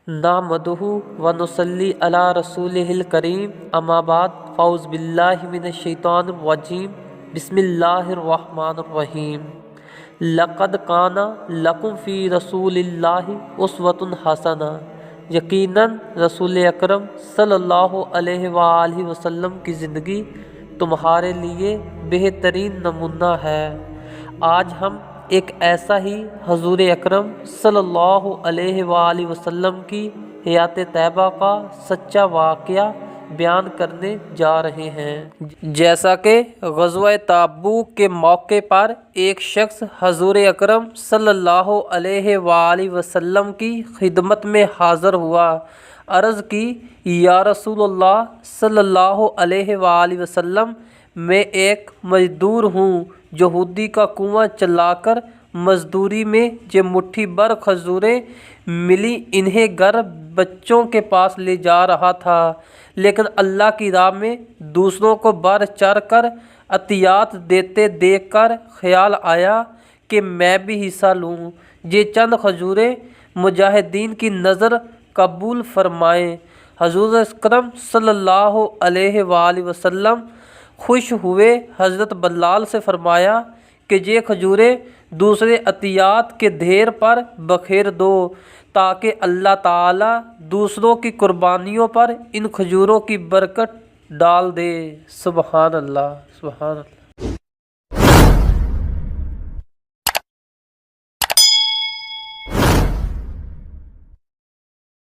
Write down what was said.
نحمدہ و نصلی علی رسولہ الکریم اما بعد فاعوذ باللہ من الشیطان الرجیم بسم اللہ الرحمن الرحیم لقد کان لکم فی رسول اللہ اسوۃ حسنہ یقیناً رسول اکرم صلی اللہ علیہ وآلہ وسلم کی زندگی تمہارے لیے بہترین نمونہ ہے۔ آج ہم ایک ایسا ہی حضور اکرم صلی اللہ علیہ وآلہ وسلم کی حیات طیبہ کا سچا واقعہ بیان کرنے جا رہے ہیں۔ جیسا کہ غزوہ تبوک کے موقع پر ایک شخص حضور اکرم صلی اللہ علیہ وآلہ وسلم کی خدمت میں حاضر ہوا، عرض کی یا رسول اللہ صلی اللہ علیہ وآلہ وسلم، میں ایک مزدور ہوں، یہودی کا کنواں چلا کر مزدوری میں جو مٹھی بھر کھجوریں ملی انہیں گھر بچوں کے پاس لے جا رہا تھا، لیکن اللہ کی راہ میں دوسروں کو بڑھ چڑھ کر عطیات دیتے دیکھ کر خیال آیا کہ میں بھی حصہ لوں، یہ چند کھجوریں مجاہدین کی نظر قبول فرمائیں۔ حضور اکرم صلی اللہ علیہ وآلہ وسلم خوش ہوئے، حضرت بلال سے فرمایا کہ یہ کھجوریں دوسرے عطیات کے ڈھیر پر بکھیر دو تاکہ اللہ تعالیٰ دوسروں کی قربانیوں پر ان کھجوروں کی برکت ڈال دے۔ سبحان اللہ، سبحان اللہ۔